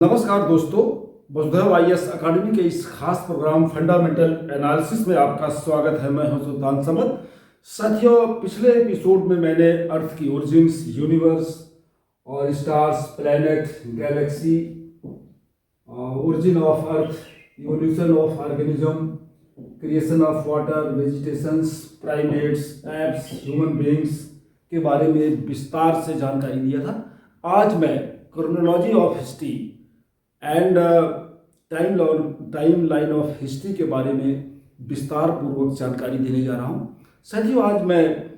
नमस्कार दोस्तों, वसुधैव आईएएस अकादमी के इस खास प्रोग्राम फंडामेंटल एनालिसिस में आपका स्वागत है। मैं हूं सुल्तान समद। साथियों, पिछले एपिसोड में मैंने अर्थ की ओरिजिन्स, यूनिवर्स और stars, planet, Galaxy, origin of earth, evolution of organism, creation of water, vegetations, primates, apps, human beings के बारे में विस्तार से जानकारी दिया था। आज मैं chronology of history and time line of history के बारे में विस्तार पूर्वक जानकारी देने जा रहा हूँ। साथियों, आज मैं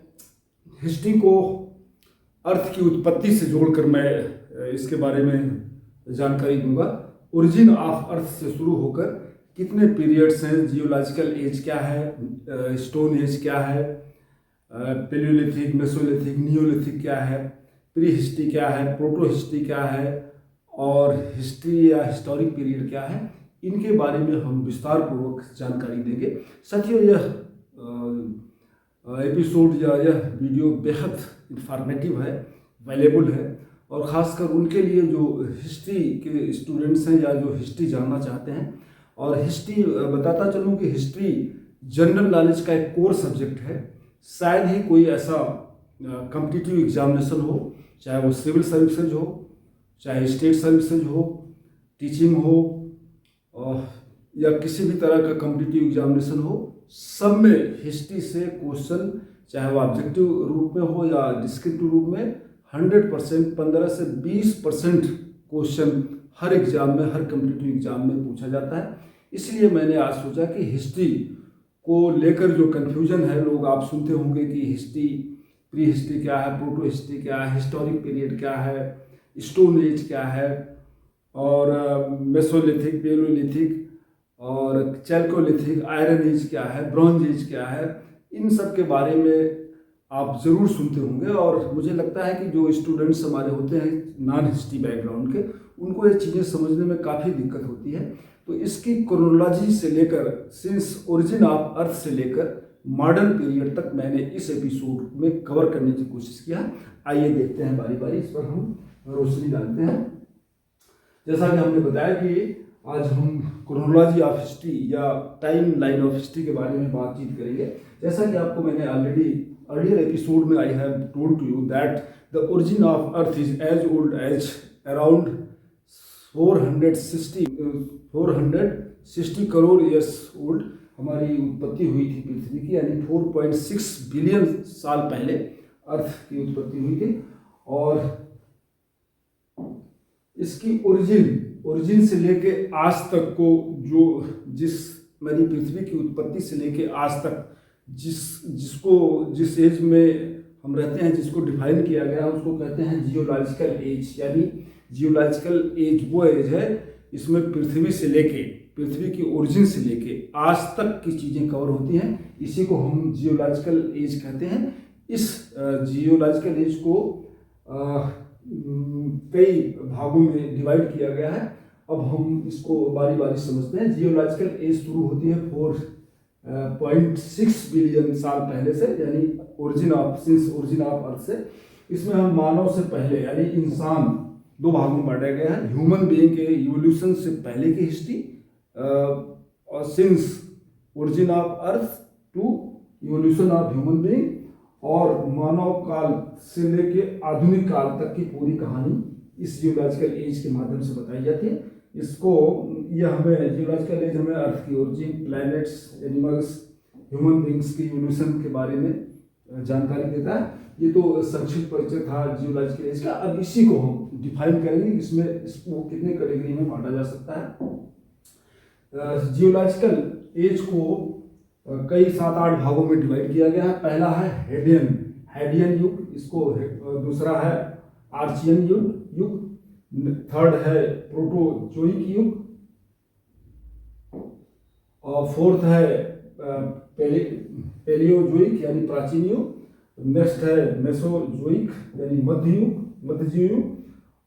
हिस्ट्री को अर्थ की उत्पत्ति से जोड़कर मैं इसके बारे में जानकारी दूंगा। ओरिजिन ऑफ अर्थ से शुरू होकर कितने पीरियड्स हैं, जियोलॉजिकल एज क्या है, स्टोन एज क्या है, पेलियोलिथिक, मेसोलिथिक, नियोलिथिक क्या है, प्री हिस्ट्री क्या है, प्रोटो हिस्ट्री क्या है और हिस्ट्री या हिस्टोरिक पीरियड क्या है, इनके बारे में हम विस्तार पूर्वक जानकारी देंगे। साथियों, यह एपिसोड या यह वीडियो बेहद इंफॉर्मेटिव है, वैल्यूएबल है और ख़ासकर उनके लिए जो हिस्ट्री के स्टूडेंट्स हैं या जो हिस्ट्री जानना चाहते हैं। और हिस्ट्री बताता चलूँ कि हिस्ट्री जनरल नॉलेज का एक कोर सब्जेक्ट है। शायद ही कोई ऐसा कॉम्पिटिटिव एग्जामिनेशन हो, चाहे वो सिविल सर्विसेज हो, चाहे स्टेट सर्विसेज हो, टीचिंग हो या किसी भी तरह का कॉम्पिटिटिव एग्जामिनेशन हो, सब में हिस्ट्री से क्वेश्चन, चाहे वो ऑब्जेक्टिव रूप में हो या डिस्क्रिप्टिव रूप में, 100% 15 से 20% क्वेश्चन हर एग्जाम में, हर कॉम्पिटिटिव एग्जाम में पूछा जाता है। इसलिए मैंने आज सोचा कि हिस्ट्री को लेकर जो कन्फ्यूजन है, लोग आप सुनते होंगे कि हिस्ट्री, प्री हिस्ट्री क्या है, प्रोटो हिस्ट्री क्या है, हिस्टोरिक पीरियड क्या है, स्टोन एज क्या है और मेसोलिथिक, पेलोलिथिक और चैल्कोलिथिक, आयरन एज क्या है, ब्रॉन्ज एज क्या है, इन सब के बारे में आप ज़रूर सुनते होंगे। और मुझे लगता है कि जो स्टूडेंट्स हमारे होते हैं नॉन हिस्ट्री बैकग्राउंड के, उनको ये चीज़ें समझने में काफ़ी दिक्कत होती है। तो इसकी क्रोनोलॉजी से लेकर, सिंस ओरिजिन ऑफ अर्थ से लेकर मॉडर्न पीरियड तक मैंने इस एपिसोड में कवर करने की कोशिश किया। आइए देखते हैं बारी बारी, इस पर हम रोशनी डालते हैं। जैसा कि हमने बताया कि आज हम क्रोनोलॉजी ऑफ हिस्ट्री या टाइम लाइन ऑफ हिस्ट्री के बारे में बातचीत करेंगे। जैसा कि आपको मैंने ऑलरेडी अर्लियर एपिसोड में I have told to you that the origin of earth is as old as around 460 crore years old. हमारी उत्पत्ति हुई थी पृथ्वी की, यानी 4.6 बिलियन साल पहले अर्थ की उत्पत्ति हुई थी। और इसकी ओरिजिन से लेके आज तक को जिस मेरी पृथ्वी की उत्पत्ति से लेके आज तक जिस एज में हम रहते हैं, जिसको डिफाइन किया गया, उसको कहते हैं जियोलॉजिकल एज। यानी जियोलॉजिकल एज वो एज है इसमें पृथ्वी की ओरिजिन से लेके आज तक की चीज़ें कवर होती हैं। इसी को हम जियोलॉजिकल एज कहते हैं। इस जियोलॉजिकल एज को कई भागों में डिवाइड किया गया है। अब हम इसको बारी बारी समझते हैं। जियोलॉजिकल एज शुरू होती है 4.6 बिलियन साल पहले से, यानी ओरिजिन ऑफ अर्थ से। इसमें हम मानव से पहले यानी इंसान दो भागों में बांटा गया है। ह्यूमन बीइंग के इवोल्यूशन से पहले की हिस्ट्री और since origin of earth to evolution of human being, और मानव काल से लेके आधुनिक काल तक की पूरी कहानी इस जियोलॉजिकल एज के माध्यम से बताई जाती है। जियोलॉजिकल एज हमें अर्थ की origin, planets, animals, human beings की इवोल्यूशन के बारे में जानकारी देता है। ये तो संक्षिप्त परिचय था जियोलॉजिकल एज का। अब इसी को हम डिफाइन करेंगे, इसको कितने कैटेगरी में बांटा जा सकता है। जियोलॉजिकल एज को कई 7-8 भागों में डिवाइड किया गया है। पहला है हेडियन युग, इसको दूसरा है आर्चियन युग, थर्ड है प्रोटोजोइक युग, और फोर्थ है पेलियोजोइक यानी प्राचीन युग, नेक्स्ट है मेसोजोइक यानी मध्यजीव युग,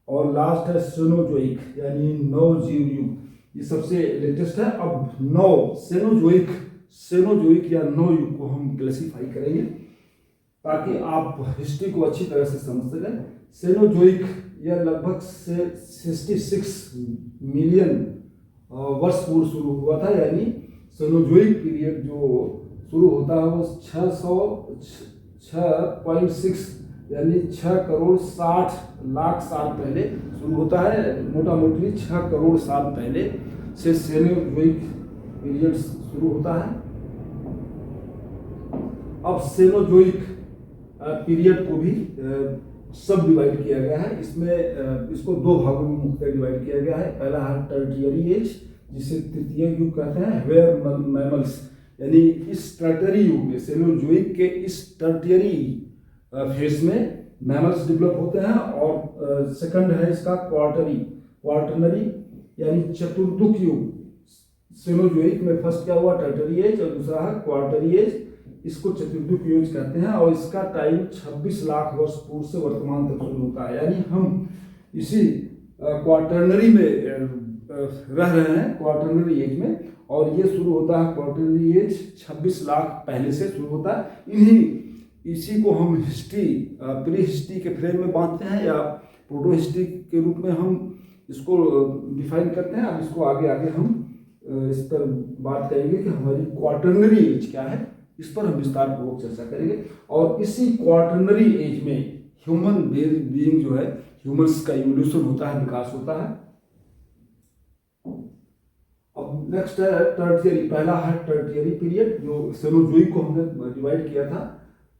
और लास्ट है सेनोजोइक यानी नवजीव युग। ये सबसे लेटेस्ट है। अब सेनोजोइक या नव युग को हम क्लासिफाई करेंगे ताकि आप हिस्ट्री को अच्छी तरह से समझ सकें। सेनोजोइक यह लगभग से 66 मिलियन वर्ष पूर्व शुरू हुआ था, यानी सेनोजोइक पीरियड जो शुरू होता है वो 6.6 यानी 6 करोड़ 60 लाख साल पहले शुरू होता है। मोटा मोटी 6 करोड़ साल पहले से सेनोजोइक पीरियड शुरू होता है। अब सेनोजोइक पीरियड को भी सब डिवाइड किया गया है। इसमें इसको दो भागों में मुख्यतः डिवाइड किया गया है। पहला है टर्टियरी एज, जिसे तृतीय युग कहते हैं, वेयर मैमल्स, यानी इस टर्टियरी युग में सेनोजोइक के इस टर्टियरी फेज में मैमल्स डेवलप होते हैं। और सेकंड है इसका क्वार्टरनरी यानी चतुर्दुक युग। सेनोजोइक में फर्स्ट क्या हुआ, टर्टियरी एज, और दूसरा है क्वार्टररी एज, इसको चतुर्दुक युग कहते हैं। और इसका टाइम 26 लाख वर्ष पूर्व से वर्तमान तक शुरू होता है, यानी हम इसी क्वार्टरनरी में रह रहे हैं, क्वार्टरनरी एज में। और ये शुरू होता है क्वार्टरनरी एज 26 लाख पहले से शुरू होता है। इसी को हम हिस्ट्री, प्री हिस्ट्री के फ्रेम में बांधते हैं या प्रोटो हिस्ट्री के रूप में हम इसको डिफाइन करते हैं। अब इसको आगे आगे हम इस पर बात करेंगे कि हमारी क्वार्टरनरी एज क्या है, इस पर हम विस्तार पूर्वक चर्चा करेंगे। और इसी क्वार्टरनरी एज में ह्यूमन बीइंग जो है, ह्यूमंस का इवोल्यूशन होता है, विकास होता है। अब नेक्स्ट है टर्टियरी। पहला है टर्टियरी पीरियड, जो सेनोजोइक को हमने डिवाइड किया था।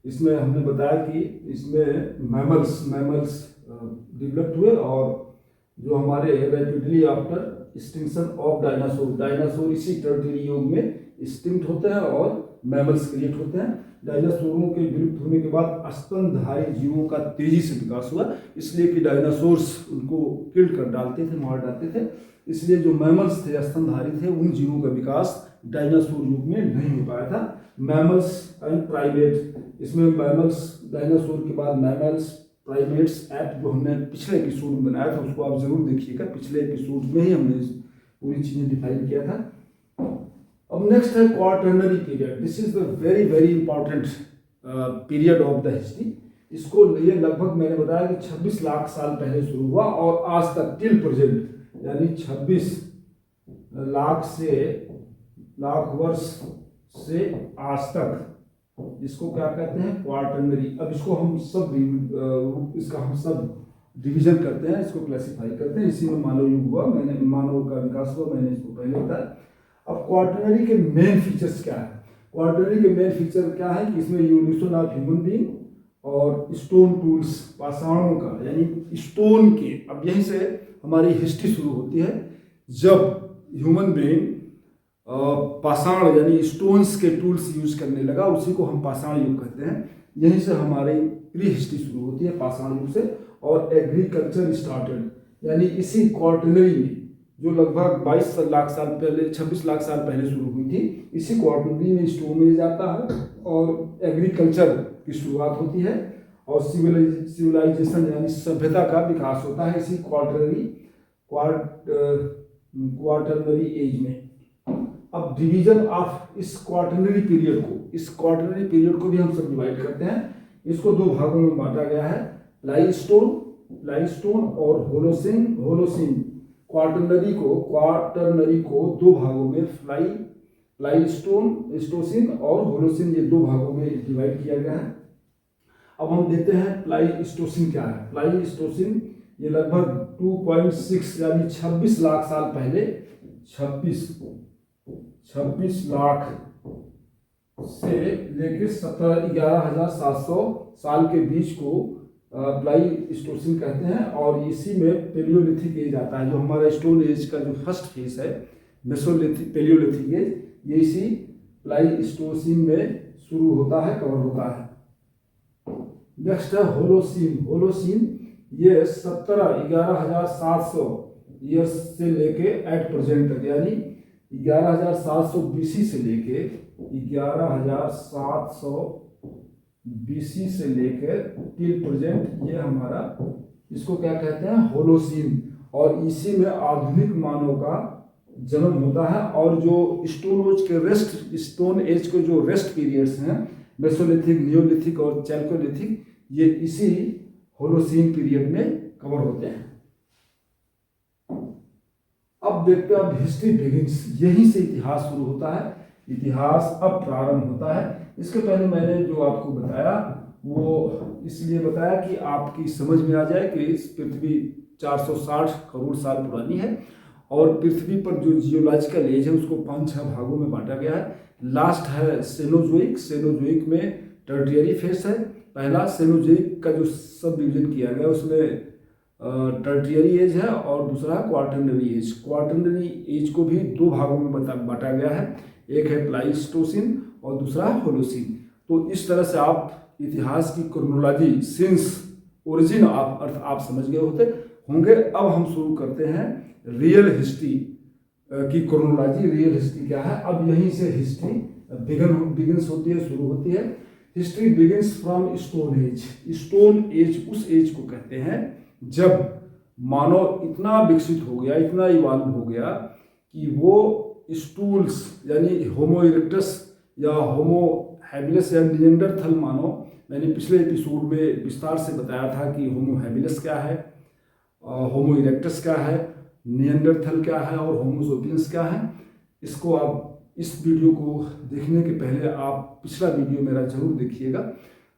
इसमें हमने बताया कि इसमें मैमल्स डेवलप्ड हुए, और जो हमारे rapidly after extinction of dinosaur इसी टर्टियरी युग में एक्सटिंक्ट होते हैं और मैमल्स क्रिएट होते हैं। डायनासोरों के विलुप्त होने के बाद स्तनधारी जीवों का तेजी से विकास हुआ, इसलिए कि डायनासोर्स उनको किल कर डालते थे, मार डालते थे। इसलिए जो मैमल्स थे, स्तनधारी थे, उन जीवों का विकास डायनासोर युग में नहीं हो पाया था। मैमल्स एंड प्राइमेट, इसमें मैमल्स, डायनासोर के बाद मैमल्स, प्राइमेट्स ऐप जो हमने पिछले एपिसोड में बनाया था, उसको आप जरूर देखिएगा। पिछले एपिसोड में ही हमने पूरी चीज़ें डिफाइन किया था। अब नेक्स्ट है quaternary period. This is the very very important period of the history. इसको ये लगभग मैंने बताया कि 26 लाख साल पहले शुरू हुआ और आज तक टिल प्रेजेंट, यानी 26 लाख वर्ष से आज तक, इसको क्या कहते हैं, क्वार्टरनरी। अब इसको हम सब डिवीजन करते हैं, इसको क्लासिफाई करते हैं। इसी में मानव युग हुआ, मानव का विकास हुआ, मैंने इसको पहले बताया। अब क्वार्टरनरी के मेन फीचर्स क्या है? क्वार्टरनरी के मेन फीचर क्या है कि इसमें इवोल्यूशन ऑफ ह्यूमन बीइंग और स्टोन टूल्स, पाषाणों का, यानी स्टोन के। अब यहीं से हमारी हिस्ट्री शुरू होती है, जब ह्यूमन बीइंग पाषाण यानी स्टोन्स के टूल्स यूज करने लगा, उसी को हम पाषाण युग कहते हैं। यहीं से हमारी प्री हिस्ट्री शुरू होती है, पाषाण युग से। और एग्रीकल्चर स्टार्टेड, यानी इसी क्वार्टरनरी में, जो लगभग 22 लाख साल पहले, 26 लाख साल पहले शुरू हुई थी, इसी क्वार्टरनरी में स्टोन एज आता है और एग्रीकल्चर की शुरुआत होती है और सिविलाइजेशन यानी सभ्यता का विकास होता है इसी क्वार्टरनरी एज में। अब डिवीजन ऑफ इस क्वार्टरनरी पीरियड को भी हम सब डिवाइड करते हैं। इसको दो भागों में बांटा गया है, प्लाईस्टोन और होलोसीन। क्वार्टरनरी को दो भागों में, प्लाईस्टोसीन और होलोसीन, ये दो भागों में डिवाइड किया गया है। अब हम देखते हैं प्लाईस्टोसीन क्या है। प्लाईस्टोसीन ये लगभग 2.6 यानी 26 लाख साल पहले, 26 लाख से लेकर 11,700 साल के बीच को प्लाईस्टोसीन कहते हैं। और इसी में पेलियोलिथिक एज आता है, जो हमारा स्टोन एज का जो फर्स्ट फेज है, मेसोलिथिक पेलियोलिथिक एज, ये इसी प्लाईस्टोसीन में शुरू होता है, कवर होता है। नेक्स्ट है होलोसीन। ये 11,700 ईयर्स से लेके एट प्रेजेंट तक, यानी 11,700 BC से लेके 11,700 BC से लेकर टिल प्रेजेंट, ये हमारा, इसको क्या कहते हैं, होलोसीन। और इसी में आधुनिक मानव का जन्म होता है। और जो स्टोन एज के जो रेस्ट पीरियड्स हैं, मेसोलिथिक, नियोलिथिक और चैल्कोलिथिक, ये इसी होलोसीन पीरियड में कवर होते हैं। अब देखते हैं, अब हिस्ट्री बिगिंस, यहीं से इतिहास शुरू होता है, इतिहास अब प्रारंभ होता है। इसके पहले मैंने जो आपको बताया वो इसलिए बताया कि आपकी समझ में आ जाए कि इस पृथ्वी 460 करोड़ साल पुरानी है और पृथ्वी पर जो जियोलॉजिकल एज है उसको 5-6 भागों में बांटा गया है। लास्ट है सेनोजोइक, सेनोजोइक में टर्टियरी फेस है पहला, सेनोजोइक का जो सब डिवीजन किया गया उसमें टर्टियरी एज है और दूसरा क्वार्टरनरी एज। क्वार्टरनरी एज को भी 2 भागों में बांटा गया है, एक है प्लाइस्टोसिन और दूसरा होलोसिन। तो इस तरह से आप इतिहास की क्रोनोलॉजी सिंस ओरिजिन आप समझ गए होंगे। अब हम शुरू करते हैं रियल हिस्ट्री की क्रोनोलॉजी। रियल हिस्ट्री क्या है, अब यहीं से हिस्ट्री बिगिंस होती है, शुरू होती है। History begins from stone age. Stone age उस एज को कहते हैं जब मानव इतना विकसित हो गया, इतना इवॉल्व हो गया कि वो स्टूल्स यानी होमो इरेक्टस या होमो हैबिलस या निएंडरथल मानव, मैंने पिछले एपिसोड में विस्तार से बताया था कि होमो हैबिलस क्या है, होमो इरेक्टस क्या है, निएंडरथल क्या है और होमो सेपियंस क्या है। इसको आप इस वीडियो को देखने के पहले आप पिछला वीडियो मेरा जरूर देखिएगा,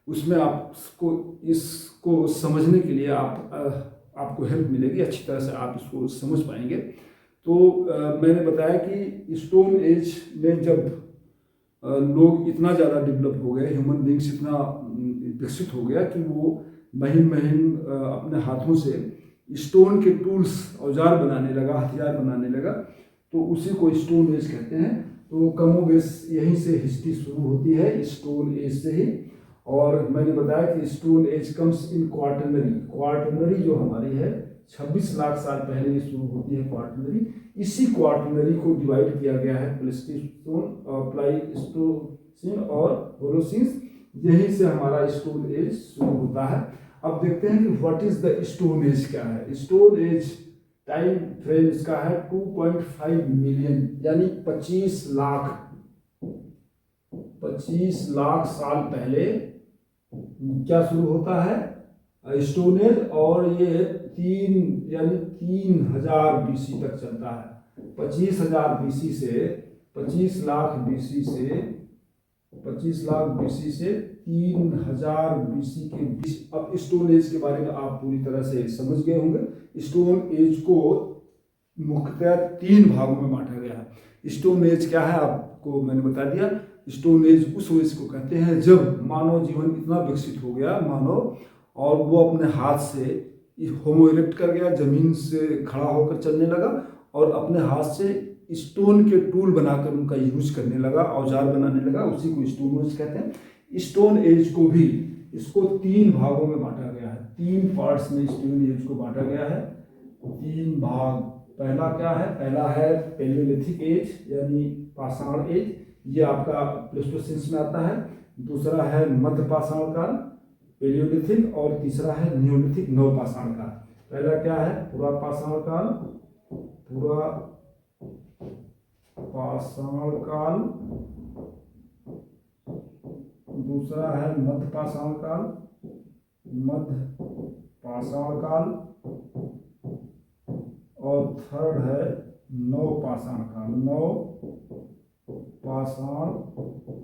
उसमें आपको इसको समझने के लिए आपको हेल्प मिलेगी, अच्छी तरह से आप इसको समझ पाएंगे। तो मैंने बताया कि स्टोन एज में जब लोग इतना ज़्यादा डेवलप हो गए, ह्यूमन बींग्स इतना विकसित हो गया कि वो महीन अपने हाथों से स्टोन के टूल्स औजार बनाने लगा, हथियार बनाने लगा, तो उसी को स्टोन एज कहते हैं। तो कमोबेश यहीं से हिस्ट्री शुरू होती है, स्टोन एज से ही। और मैंने बताया कि stone age comes in quaternary. Quaternary जो हमारी है 26 लाख साल पहले ये शुरू होती है क्वार्टरनरी। इसी क्वार्टरनरी को डिवाइड किया गया है प्लाइस्टोसिन और होलोसिन। यहीं से हमारा स्टोन एज शुरू होता है। अब देखते हैं कि what is the stone age क्या है। स्टोन एज टाइम फ्रेम इसका है 2.5 मिलियन यानी 25 लाख साल पहले क्या शुरू होता है स्टोन एज, और ये 3000 BC तक चलता है। 25,000 BC से 25 लाख BC से 3000 BC के बीच। अब स्टोन एज के बारे में आप पूरी तरह से समझ गए होंगे। स्टोन एज को मुख्यतः 3 भागों में बांटा गया है। स्टोन एज क्या है आपको मैंने बता दिया। स्टोन एज उस एज को कहते हैं जब मानव जीवन इतना विकसित हो गया मानव, और वो अपने हाथ से होमो इरेक्ट कर गया, जमीन से खड़ा होकर चलने लगा और अपने हाथ से स्टोन के टूल बनाकर उनका यूज करने लगा, औजार बनाने लगा, उसी को स्टोन एज कहते हैं। स्टोन एज को भी इसको 3 भागों में बांटा गया है, 3 पार्ट्स में स्टोन एज को बांटा गया है, 3 भाग। पहला क्या है, पहला है पेलियोलिथिक एज यानी पाषाण एज, ये आपका प्लेस्टोसिन में आता है। दूसरा है मध्य पाषाण काल पेलियोलिथिक, और तीसरा है नियोलिथिक नवपाषाण काल। पहला क्या है पुरा पाषाण काल, पुरा पाषाण काल। दूसरा है मध्य पाषाण काल, मध्य पाषाण काल, और थर्ड है नवपाषाण काल, नवपाषाण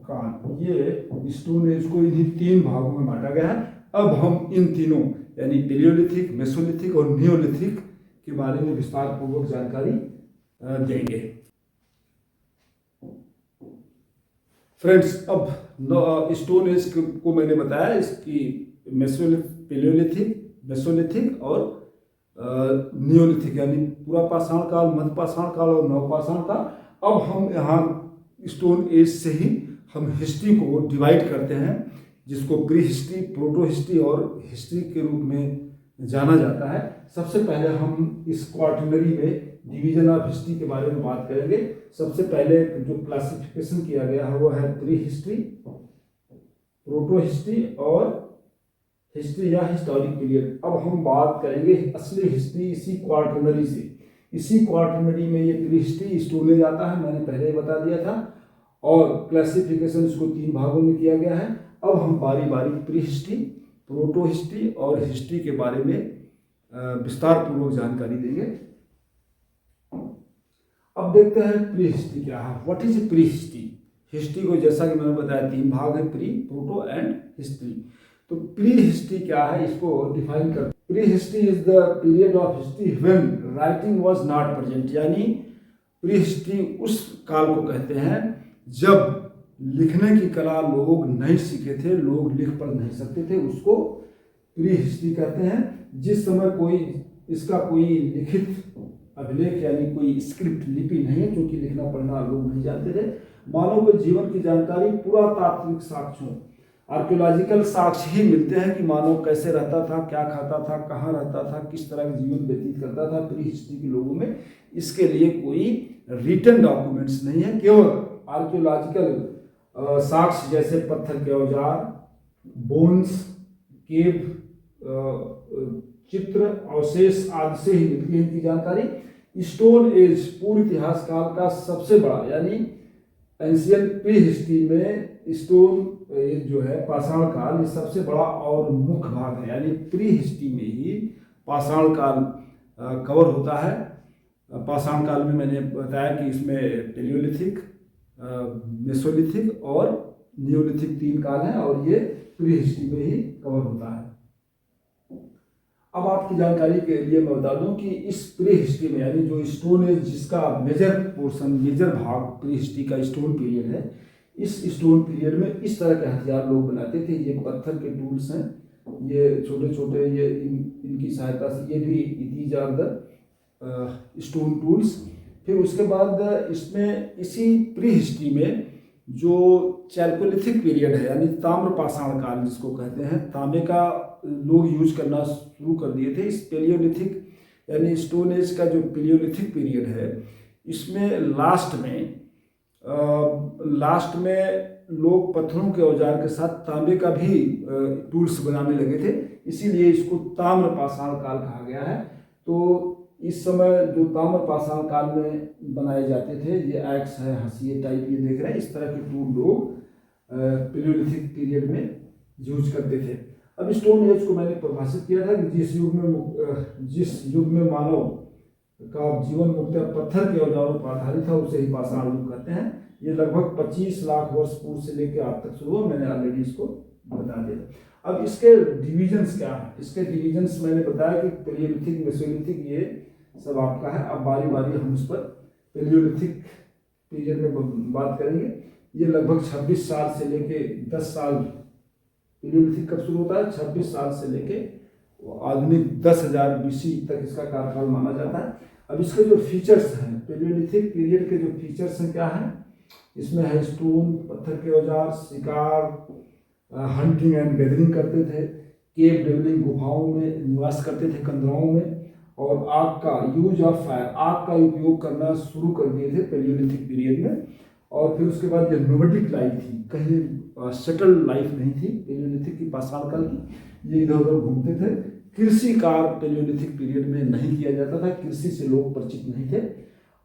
काल। ये स्टोन एज को इन्हीं 3 भागों में बांटा गया है। अब हम इन तीनों यानी पेलियोलिथिक, मेसोलिथिक और नियोलिथिक के बारे में विस्तार पूर्वक जानकारी देंगे। फ्रेंड्स, अब स्टोन एज को मैंने बताया इसकी पेलियोलिथिक, मेसोलिथिक और नियोलिथिक यानी पूरा पाषाण काल, मध्य पाषाण काल और नवपाषाण काल। अब हम यहाँ स्टोन एज से ही हम हिस्ट्री को डिवाइड करते हैं, जिसको प्री हिस्ट्री, प्रोटो हिस्ट्री और हिस्ट्री के रूप में जाना जाता है। सबसे पहले हम इस क्वार्टरनरी में डिवीजन ऑफ हिस्ट्री के बारे में बात करेंगे। सबसे पहले जो क्लासिफिकेशन किया गया है वो है प्री हिस्ट्री, प्रोटो हिस्ट्री और हिस्ट्री या हिस्टोरिक पीरियड। अब हम बात करेंगे असली हिस्ट्री इसी क्वार्टरनरी से। इसी क्वार्टरनरी में ये प्री हिस्ट्री स्टोन एज आता है, मैंने पहले ही बता दिया था, और क्लासिफिकेशन इसको 3 भागों में किया गया है। अब हम बारी बारी प्री हिस्ट्री, प्रोटो हिस्ट्री और हिस्ट्री के बारे में विस्तार पूर्वक जानकारी देंगे। अब देखते हैं प्री हिस्ट्री क्या है। What is pre history? History को जैसा कि मैंने बताया 3 भाग है, प्री, प्रोटो एंड हिस्ट्री। तो प्री हिस्ट्री क्या है, इसको डिफाइन कर। Pre history is the period of history when writing was not present. यानी प्री हिस्ट्री उस काल को कहते हैं जब लिखने की कला लोग नहीं सीखे थे, लोग लिख पढ़ नहीं सकते थे, उसको प्री हिस्ट्री कहते हैं। जिस समय कोई इसका कोई लिखित अभिलेख यानी कोई स्क्रिप्ट लिपि नहीं है, क्योंकि लिखना पढ़ना लोग नहीं जानते थे। मानव के जीवन की जानकारी पुरातात्विक साक्ष्यों, आर्कियोलॉजिकल साक्ष्य ही मिलते हैं कि मानव कैसे रहता था, क्या खाता था, कहाँ रहता था, किस तरह का जीवन व्यतीत करता था प्री हिस्ट्री के लोगों में। इसके लिए कोई रिटन डॉक्यूमेंट्स नहीं है, केवल आर्कियोलॉजिकल साक्ष्य जैसे पत्थर के औजार, बोन्स, केव, चित्र, अवशेष आदि से ही मिलती है इनकी जानकारी। स्टोन एज पूर्व इतिहास काल का सबसे बड़ा, यानी एंशियंट प्री हिस्ट्री में स्टोन एज जो है, पाषाण काल, ये सबसे बड़ा और मुख्य भाग है। यानी प्री हिस्ट्री में ही पाषाण काल कवर होता है। पाषाण काल में मैंने बताया कि इसमें पेलियोलिथिक, मेसोलिथिक और नियोलिथिक 3 काल हैं, और ये प्री हिस्ट्री में ही कवर होता है। अब आपकी जानकारी के लिए मैं बता दूं कि इस प्री हिस्ट्री में, यानी जो स्टोन एज जिसका मेजर पोर्शन, मेजर भाग प्री हिस्ट्री का स्टोन पीरियड है, इस स्टोन पीरियड में इस तरह के हथियार लोग बनाते थे। ये पत्थर के टूल्स हैं, ये छोटे छोटे, ये इनकी सहायता से, ये भी these are the stone tools. फिर उसके बाद इसमें इसी प्री हिस्ट्री में जो चैल्कोलिथिक पीरियड है, यानी ताम्र पाषाण काल जिसको कहते हैं, तांबे का लोग यूज करना शुरू कर दिए थे। इस पेलियोलिथिक यानी स्टोन एज का जो पेलियोलिथिक पीरियड है, इसमें लास्ट में लोग पत्थरों के औजार के साथ तांबे का भी टूल्स बनाने लगे थे, इसीलिए इसको ताम्र पाषाण काल कहा गया है। तो इस समय जो ताम्र पाषाण काल में बनाए जाते थे, ये एक्स है, हंसिए टाइप, ये देख रहे हैं, इस तरह के टूल लोग पेलियोलिथिक पीरियड में यूज करते थे। अब स्टोन एज को मैंने परिभाषित किया था कि जिस युग में मानव का जीवन मुख्यतः पत्थर के औजारों पर आधारित था, उसे ही पाषाण युग कहते हैं। ये लगभग 25 लाख वर्ष पूर्व से लेकर आज तक शुरू हुआ, मैंने ऑलरेडी इसको बता दिया। अब इसके डिविजन्स क्या है? इसके डिविजन्स मैंने बताया कि पेलियोलिथिक, मेसोलिथिक, ये सब आपका है। अब बारी बारी हम उस पर पेलियोलिथिक पीरियड में बात करेंगे। ये लगभग 26 साल से लेके 10 साल, पेलियोलिथिक कब शुरू होता है? 26 साल से लेके आधुनिक 10,000 BC तक इसका कार्यकाल माना जाता है। अब इसके जो फीचर्स हैं, पेलियोलिथिक पीरियड के जो फीचर्स हैं क्या हैं? इसमें है स्टोन, पत्थर के औजार, शिकार, हंटिंग एंड गैदरिंग करते थे, केव डेवलिंग, गुफाओं में निवास करते थे, कंदराओं में, और आग का यूज ऑफ फायर, आग का उपयोग करना शुरू कर दिए थे पेलियोलिथिक पीरियड में। और फिर उसके बाद जो नोमैडिक लाइफ थी, कहीं सेटल लाइफ नहीं थी पेलियोलिथिक की, पाषाण काल की, ये इधर उधर घूमते थे। कृषि कार्य पेलियोलिथिक पीरियड में नहीं किया जाता था, कृषि से लोग परिचित नहीं थे।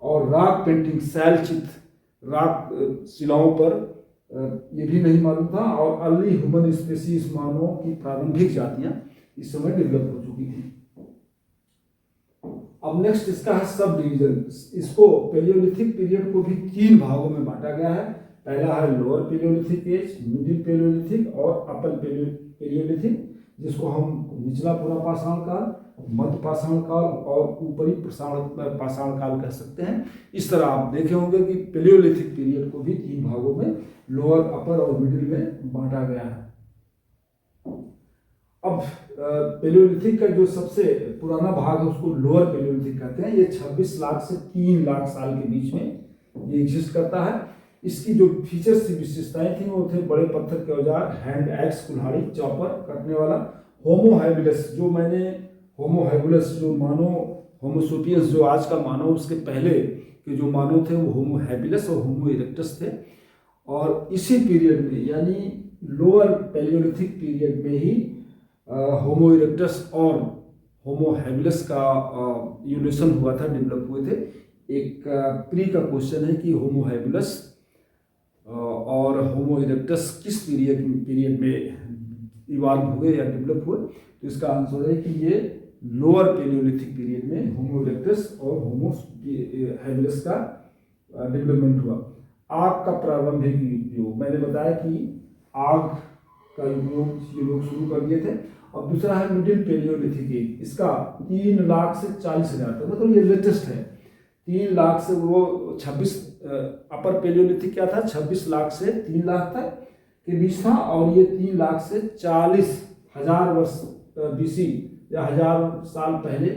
और रॉक पेंटिंग, शैलचित्र, रॉक शिलाओं पर, ये भी नहीं मालूम था। और अर्ली ह्यूमन स्पीसीज, मानव की प्रारंभिक जातियां इस समय डेवलप हो चुकी थी। अब नेक्स्ट इसका है सब डिवीजन। इसको पेलियोलिथिक पीरियड को भी 3 भागों में बांटा गया है। पहला है lower palaeolithic age, middle palaeolithic और अपर पेलियोलिथिक, जिसको हम निचला पूरा पाषाण काल, मध्य पाषाण काल और ऊपरी पाषाण काल कह सकते हैं। इस तरह आप देखे होंगे कि पेलियोलिथिक पीरियड को भी 3 भागों में, लोअर, अपर और मिडिल में बांटा गया है। अब पेलियोलिथिक का जो सबसे पुराना भाग है उसको लोअर पेलियोलिथिक कहते हैं। ये 26 लाख से 3 लाख साल के बीच में ये एग्जिस्ट करता है। इसकी जो फीचर्स की विशेषताएं थी वो थे बड़े पत्थर के औजार, हैंड एक्स, कुल्हाड़ी, चॉपर, कटने वाला, होमो हैबिलस, जो मैंने होमो हैबिलस जो मानव, होमोसोपियंस जो आज का मानव, उसके पहले के जो मानव थे वो होमो हैबिलस और होमो इरेक्टस थे। और इसी पीरियड में, यानी लोअर पेलियोलिथिक पीरियड में ही होमो इरेक्टस और होमो हैबिलस का यूलेशन हुआ था, डेवलप हुए थे। एक प्री का क्वेश्चन है कि होमो हैबिलस और होमो इरेक्टस किस पीरियड में इवॉल्व हुए या डेवलप हुए, तो इसका आंसर है कि ये लोअर पेलियोलिथिक पीरियड में होमो इरेक्टस और होमो हैबिलिस का डेवलपमेंट हुआ। आग का प्रारंभिक उपयोग, मैंने बताया कि आग का उपयोग ये लोग शुरू कर दिए थे। और दूसरा है मिडिल पेलियोलिथिक एज, इसका 3 लाख से 40,000 तक, मतलब ये लेटेस्ट है। 3 लाख से वो 26 अपर पेलियोलिथिक क्या था, 26 लाख से 3 लाख तक के बीच था, और ये 3 लाख से 40,000 वर्ष BC या 1000 साल पहले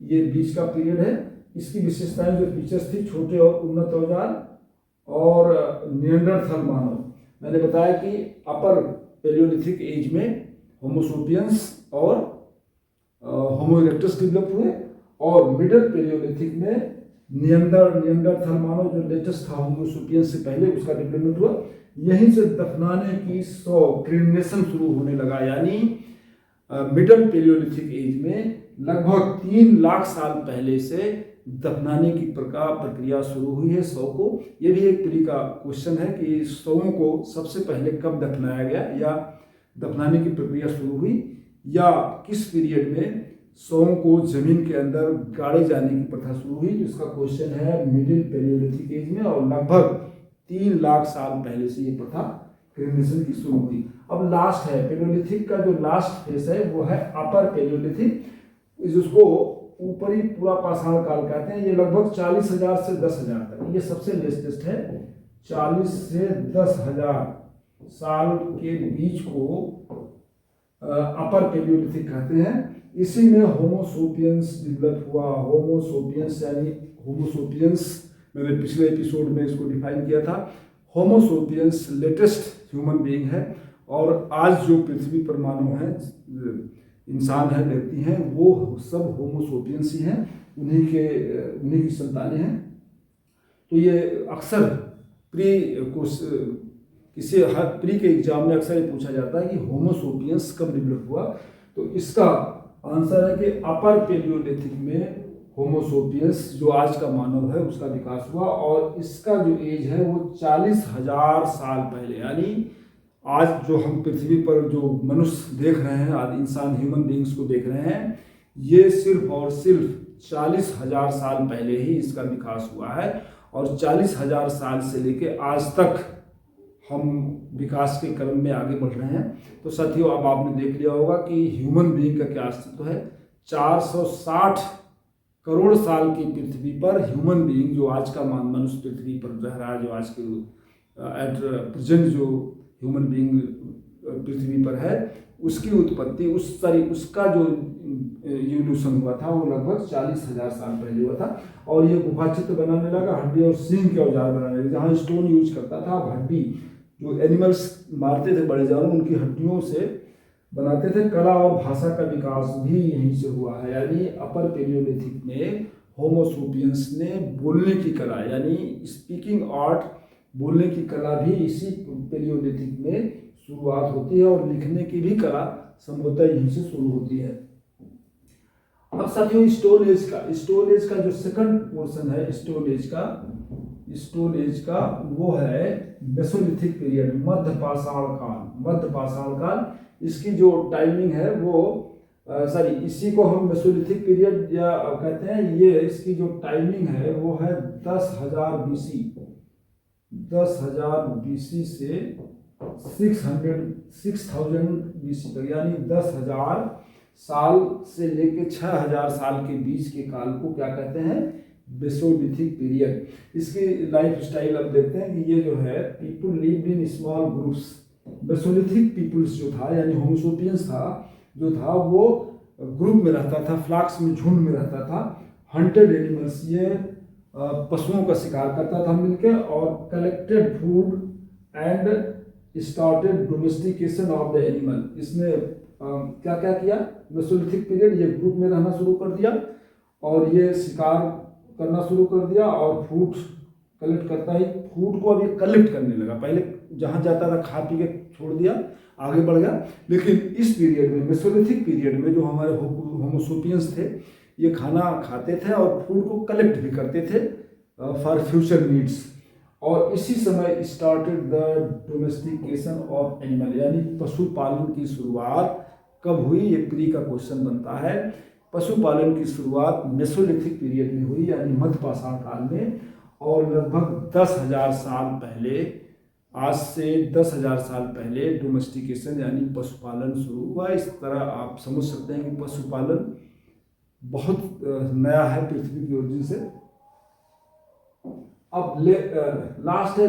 ये बीच का पीरियड है। इसकी विशेषताएं जो फीचर्स थी, छोटे और उन्नत औजार और निएंडरथल मानव। मैंने बताया कि अपर पेलियोलिथिक एज में होमो सेपियंस और होमो इरेक्टस डेवलप हुए, और मिडिल पेलियोलिथिक में निएंडरथल मानव जो लेटेस्ट था होमो सेपियंस से पहले, उसका डेवलपमेंट हुआ। यहीं से दफनाने की क्रेमेशन शुरू होने लगा, यानी मिडिल पेलियोलिथिक एज में लगभग 3 लाख साल पहले से दफनाने की प्रक्रिया शुरू हुई है शव को। ये भी एक प्री का क्वेश्चन है कि शवों को सबसे पहले कब दफनाया गया, या दफनाने की प्रक्रिया शुरू हुई, या किस पीरियड में शवों को जमीन के अंदर गाड़े जाने की प्रथा शुरू हुई। इसका क्वेश्चन है मिडिल पेलियोलिथिक एज में, और लगभग 3 लाख साल पहले से ये प्रथा क्रेमेशन की शुरू हुई। अब लास्ट है पेलियोलिथिक का जो लास्ट फेस है वो है अपर पेलियोलिथिक, जिसको ऊपरी पूरा पाषाण काल कहते हैं। ये लगभग 40,000 से 10,000 तक, ये सबसे लेटेस्ट है। 40 से 10,000 साल के बीच को अपर पेलियोलिथिक कहते हैं। इसी में होमो सेपियंस डेवलप हुआ। होमो सेपियंस यानी होमो सेपियंस, मैंने पिछले एपिसोड में इसको डिफाइन किया था। होमो सेपियंस लेटेस्ट ह्यूमन बीइंग है, और आज जो पृथ्वी पर मानव हैं, इंसान है, व्यक्ति हैं, वो सब होमो सेपियंस ही हैं, उन्हीं की संतानें हैं। तो ये अक्सर किसी हर प्री के एग्जाम में अक्सर ये पूछा जाता है कि होमो सेपियंस कब डेवलप हुआ। तो इसका आंसर है कि अपर पेलियोलिथिक में होमो सेपियंस जो आज का मानव है उसका विकास हुआ, और इसका जो एज है वो 40,000 साल पहले, यानी आज जो हम पृथ्वी पर जो मनुष्य देख रहे हैं, आदि इंसान ह्यूमन बींग्स को देख रहे हैं, ये सिर्फ और सिर्फ 40,000 साल पहले ही इसका विकास हुआ है। और 40,000 साल से लेके आज तक हम विकास के क्रम में आगे बढ़ रहे हैं। तो साथियों, अब आपने देख लिया होगा कि ह्यूमन बीइंग का क्या अस्तित्व है। 460 करोड़ साल की पृथ्वी पर ह्यूमन बीइंग, जो आज का मनुष्य पृथ्वी पर रह रहा है, जो आज के एट प्रेजेंट जो ह्यूमन बीइंग पृथ्वी पर है, उसकी उत्पत्ति उसका जो इवोल्यूशन हुआ था वो लगभग 40,000 साल पहले हुआ था। और ये गुफा चित्र बनाने लगा, हड्डी और सींग के औजार बनाने लगे। जहाँ स्टोन यूज करता था, हड्डी जो एनिमल्स मारते थे बड़े जानवर, उनकी हड्डियों से बनाते थे। कला और भाषा का विकास भी यहीं से हुआ है, यानी अपर पेलियोलिथिक में होमो सेपियंस ने बोलने की कला, यानी स्पीकिंग आर्ट, बोलने की कला भी इसी पेलियोलिथिक में शुरुआत होती है, और लिखने की भी कला संभवतः यहीं से शुरू होती है। अब साथियों, स्टोन एज का जो सेकंड पोर्शन है स्टोन एज का वो है मेसोलिथिक पीरियड, मध्य पाषाण काल। इसकी जो टाइमिंग है वो इसी को हम मेसोलिथिक पीरियड या कहते हैं। ये इसकी जो टाइमिंग है वो है 10,000 BC से 6,000 BC तक, यानी 10,000 साल से लेके 6,000 साल के बीच के काल को क्या कहते हैं, मेसोलिथिक पीरियड। इसकी लाइफ स्टाइल अब देखते हैं कि ये जो है, people lived in small groups. Mesolithic peoples जो था, यानी होमो सेपियंस था वो ग्रुप में रहता था, फ्लॉक्स में, झुंड में रहता था। हंटेड एनिमल्स, ये पशुओं का शिकार करता था मिलकर, और collected food and started domestication of the animal. इसने क्या क्या किया, मेसोलिथिक पीरियड, ये ग्रुप में रहना शुरू कर दिया, और ये शिकार करना शुरू कर दिया, और फूड कलेक्ट करता ही, फूड को अब ये कलेक्ट करने लगा। पहले जहाँ जाता था खा पी के छोड़ दिया, आगे बढ़ गया। लेकिन इस पीरियड में, मेसोलिथिक पीरियड में, जो हमारे होमो सेपियंस थे, ये खाना खाते थे और फूड को कलेक्ट भी करते थे फॉर फ्यूचर नीड्स। और इसी समय started the domestication of animal, यानी पशुपालन की शुरुआत कब हुई, ये प्री का क्वेश्चन बनता है। पशुपालन की शुरुआत मेसोलिथिक पीरियड में हुई, यानी मध्य पाषाण काल में, और लगभग 10,000 साल पहले, आज से 10,000 साल पहले डोमेस्टिकेशन यानी पशुपालन शुरू हुआ। इस तरह आप समझ सकते हैं कि पशुपालन बहुत नया है पृथ्वी की ओरिजिन से। अब लास्ट है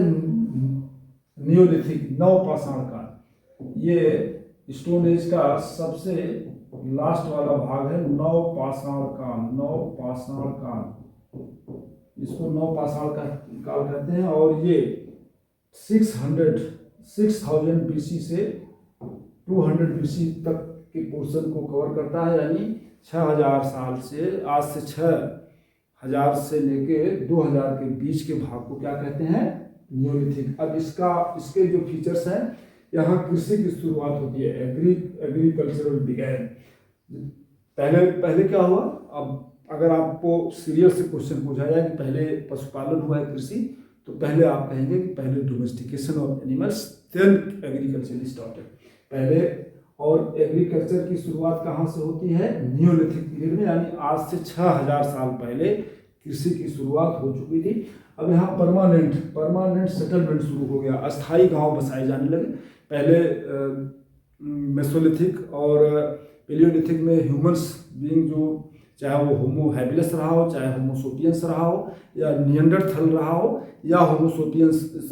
नियोलिथिक, नवपाषाण काल। ये स्टोन एज का सबसे लास्ट वाला भाग है, नवपाषाण काल। नवपाषाण काल, इसको नवपाषाण काल कहते हैं, और ये 6000 BC से 200 BC तक के पोर्शन को कवर करता है, यानी 6000 साल से, आज से 6000 से लेके 2000 के बीच के भाग को क्या कहते हैं, नियोलिथिक। अब इसके जो फीचर्स हैं, यहाँ कृषि की शुरुआत होती है, एग्रीकल्चरल बिगैन। पहले क्या हुआ? अब अगर आपको सीरियल से क्वेश्चन पूछा जाए कि पहले पशुपालन हुआ है कृषि, तो पहले आप कहेंगे कि पहले domestication of animals, then agriculture started. पहले, और एग्रीकल्चर की शुरुआत कहाँ से होती है? नियोलिथिक पीरियड में, यानी आज से 6000 साल पहले कृषि की शुरुआत हो चुकी थी। अब यहाँ परमानेंट सेटलमेंट शुरू हो गया, अस्थायी गांव बसाए जाने लगे। पहले मेसोलिथिक और पेलियोलिथिक में ह्यूमंस बीइंग, जो चाहे वो होमो हैबिलस रहा हो, चाहे होमो सोपियंस रहा हो, या नियंडरथल रहा हो, या होमोसोपियंस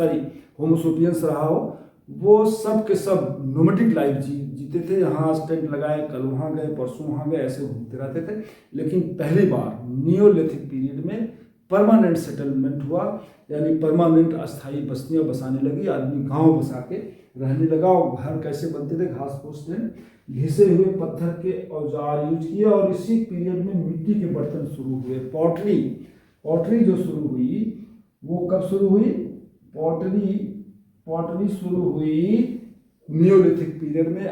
रहा हो, वो सब के सब नोमैडिक लाइफ जीते थे। यहाँ आज टेंट लगाए, कल वहाँ गए, परसों वहाँ गए, ऐसे घूमते रहते थे। लेकिन पहली बार नियोलिथिक पीरियड में परमानेंट सेटलमेंट हुआ, यानी परमानेंट अस्थायी बस्तियाँ बसाने लगी, आदमी गांव बसा के रहने लगा। और घर कैसे बनते थे? घास फूस ने घिसे हुए पत्थर के औजार यूज किए, और इसी पीरियड में मिट्टी के बर्तन शुरू हुए। पॉटरी जो शुरू हुई, वो कब शुरू हुई? पॉटरी शुरू हुई नियोलिथिक पीरियड में,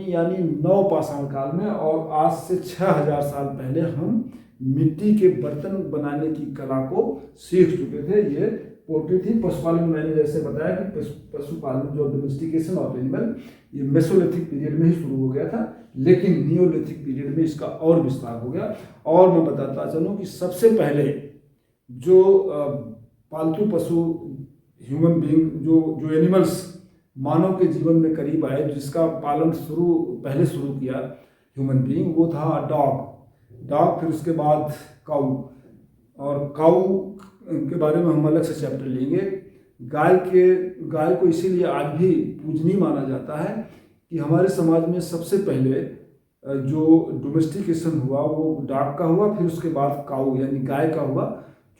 यानी नवपाषाण काल में। और आज से 6000 साल पहले हम मिट्टी के बर्तन बनाने की कला को सीख चुके थे। ये पोल्ट्री थी। पशुपालन मैंने जैसे बताया कि पशुपालन जो डोमेस्टिकेशन ऑफ एनिमल, ये मेसोलिथिक पीरियड में ही शुरू हो गया था, लेकिन नियोलिथिक पीरियड में इसका और विस्तार हो गया। और मैं बताता चलूँ कि सबसे पहले जो पालतू पशु, ह्यूमन बीइंग, जो एनिमल्स मानव के जीवन में करीब आए, जिसका पालन पहले शुरू किया ह्यूमन बीइंग, वो था डॉग। फिर उसके बाद काऊ, और काऊ के बारे में हम अलग से चैप्टर लेंगे। गाय को इसीलिए आज भी पूजनीय माना जाता है कि हमारे समाज में सबसे पहले जो डोमेस्टिकेशन हुआ वो डॉग का हुआ, फिर उसके बाद काऊ यानी गाय का हुआ।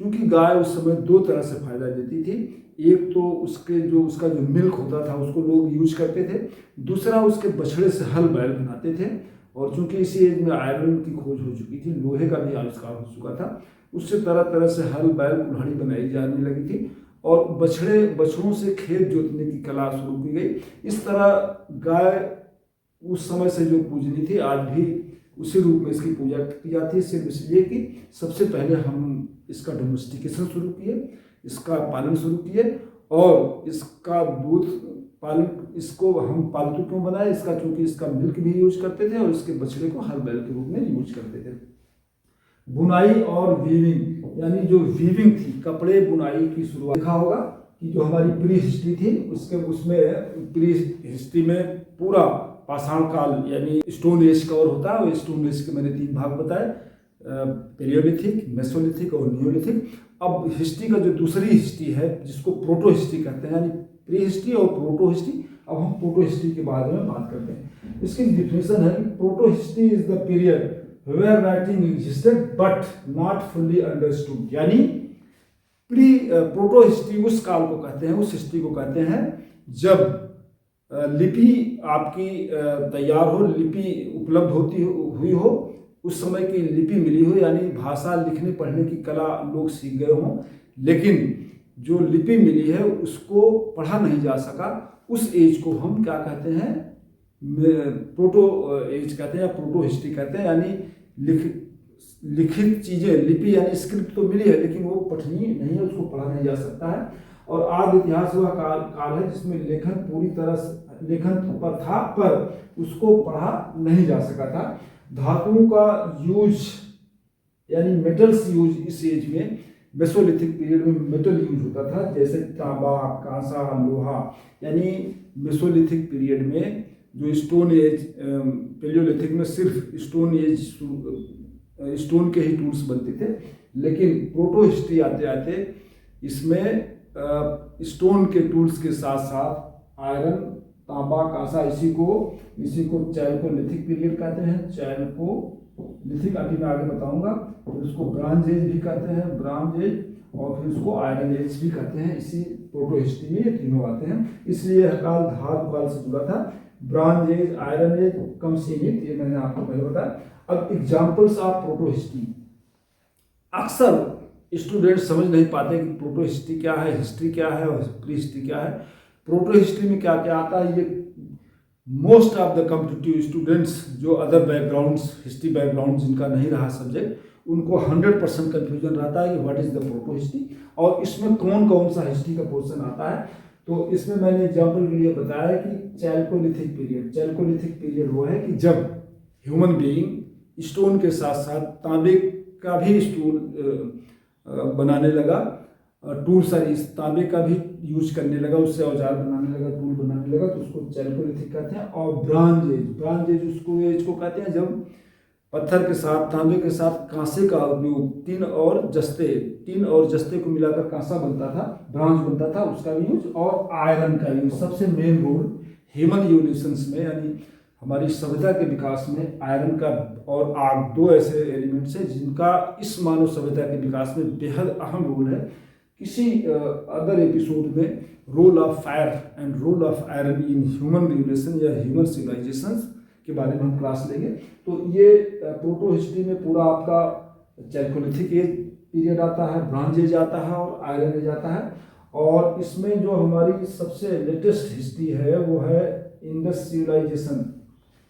क्योंकि गाय उस समय दो तरह से फायदा देती थी। एक तो उसका जो मिल्क होता था उसको लोग यूज करते थे, दूसरा उसके बछड़े से हल बैल बनाते थे। और चूंकि इसी एज में आयरन की खोज हो चुकी थी, लोहे का भी आविष्कार हो चुका था, उससे तरह तरह से हल बैल कुल्हाड़ी बनाई जाने लगी थी, और बछड़ों से खेत जोतने की कला शुरू की गई। इस तरह गाय उस समय से जो पूजनी थी, आज भी उसी रूप में इसकी पूजा की जाती है, सिर्फ इसलिए कि सबसे पहले हम इसका डोमेस्टिकेशन शुरू किए, इसका पालन शुरू किए, और इसका इसको हम पालतू क्यों बनाए? इसका क्योंकि इसका मिल्क भी यूज करते थे, और इसके बछड़े को हल बैल के रूप में यूज करते थे। बुनाई और वीविंग, यानी जो वीविंग थी, कपड़े बुनाई की शुरुआत देखा होगा कि जो हमारी प्री हिस्ट्री थी, उसमें प्री हिस्ट्री में पूरा पाषाण काल यानी स्टोन एज कवर होता है। और स्टोन एज के मैंने 3 भाग बताए, पेलियोलिथिक, मेसोलिथिक और नियोलिथिक। अब हिस्ट्री का जो दूसरी हिस्ट्री है, जिसको प्रोटो हिस्ट्री कहते हैं, यानी प्री हिस्ट्री और प्रोटो हिस्ट्री। अब हम प्रोटो हिस्ट्री के बारे में बात करते हैं। इसकी डिफिनेशन है कि proto history is the period where writing existed but not fully understood. यानी प्रोटो हिस्ट्री उस काल को कहते हैं, उस हिस्ट्री को कहते हैं जब लिपि आपकी तैयार हो, लिपि उपलब्ध हुई हो, उस समय की लिपि मिली हो, यानी भाषा लिखने पढ़ने की कला लोग सीख गए हों, लेकिन जो लिपि मिली है उसको पढ़ा नहीं जा सका। उस एज को हम क्या कहते हैं? प्रोटो एज कहते हैं, या प्रोटो हिस्ट्री कहते हैं। यानी लिखित चीज़ें, लिपि यानी स्क्रिप्ट तो मिली है, लेकिन वो पठनीय नहीं है, उसको पढ़ा नहीं जा सकता है। और आदि इतिहास वह काल है जिसमें लेखन पूरी तरह से लेखन पर था, पर उसको पढ़ा नहीं जा सका था। धातुओं का यूज यानी मेटल्स यूज इस एज में मेसोलिथिक पीरियड में मेटल यूज होता था, जैसे तांबा, कांसा, लोहा। यानी मेसोलिथिक पीरियड में जो स्टोन एज, पेलियोलिथिक में सिर्फ स्टोन एज स्टोन के ही टूल्स बनते थे, लेकिन प्रोटो हिस्ट्री आते आते इसमें स्टोन के टूल्स के साथ साथ आयरन, तांबा, कांसा, इसी को चैल्कोलिथिक पीरियड कहते हैं। चैल्कोलिथिक अभी मैं आगे बताऊंगा। फिर उसको ब्रांज एज भी कहते हैं, ब्रांज एज, और फिर उसको आयरन एज भी कहते हैं। इसी प्रोटो हिस्ट्री में ये तीनों आते हैं, इसलिए यह काल धातु काल से जुड़ा था। ब्रांज एज, आयरन एज, कम सीमित, ये मैंने आपको पहले बताया। अब एग्जाम्पल्स ऑफ प्रोटो हिस्ट्री। अक्सर स्टूडेंट समझ नहीं पाते कि प्रोटो हिस्ट्री क्या है, हिस्ट्री क्या है और प्री हिस्ट्री क्या है। प्रोटो हिस्ट्री में क्या क्या आता है, ये most of the competitive students जो अदर बैकग्राउंड्स, हिस्ट्री बैकग्राउंड जिनका नहीं रहा सब्जेक्ट, उनको 100% कन्फ्यूजन रहता है कि what is the proto history और इसमें कौन कौन सा हिस्ट्री का पोर्शन आता है। तो इसमें मैंने एग्जाम्पल के लिए बताया कि चैल्कोलिथिक पीरियड। चैल्कोलिथिक पीरियड वो है कि जब ह्यूमन बीइंग स्टोन के साथ साथ तांबे का भी स्टोन बनाने लगा, टूल सारी तांबे का भी यूज करने लगा, उससे औजार बनाने लगा, टूल बनाने लगा, तो उसको चैल्कोलिथिक कहते हैं। और ब्रांज एज उसको एज को कहते हैं जब पत्थर के साथ, तांबे के साथ कांसे का उपयोग, टिन और जस्ते को मिलाकर कांसा बनता था, ब्रांज बनता था, उसका भी यूज। और आयरन का यूज, सबसे मेन रोल ह्यूमन इवोल्यूशंस में यानी हमारी सभ्यता के विकास में आयरन का और आग, दो ऐसे एलिमेंट्स हैं जिनका इस मानव सभ्यता के विकास में बेहद अहम रोल है। किसी अदर एपिसोड में role of fire and role of iron in human revolution या ह्यूमन सिविलाइजेशन के बारे में हम क्लास लेंगे। तो ये प्रोटो हिस्ट्री में पूरा आपका चैल्कोलिथिक एज पीरियड आता है, ब्रांज एज आता है और आयरन एज आता है। और इसमें जो हमारी सबसे लेटेस्ट हिस्ट्री है वो है इंडस सिविलाइजेशन,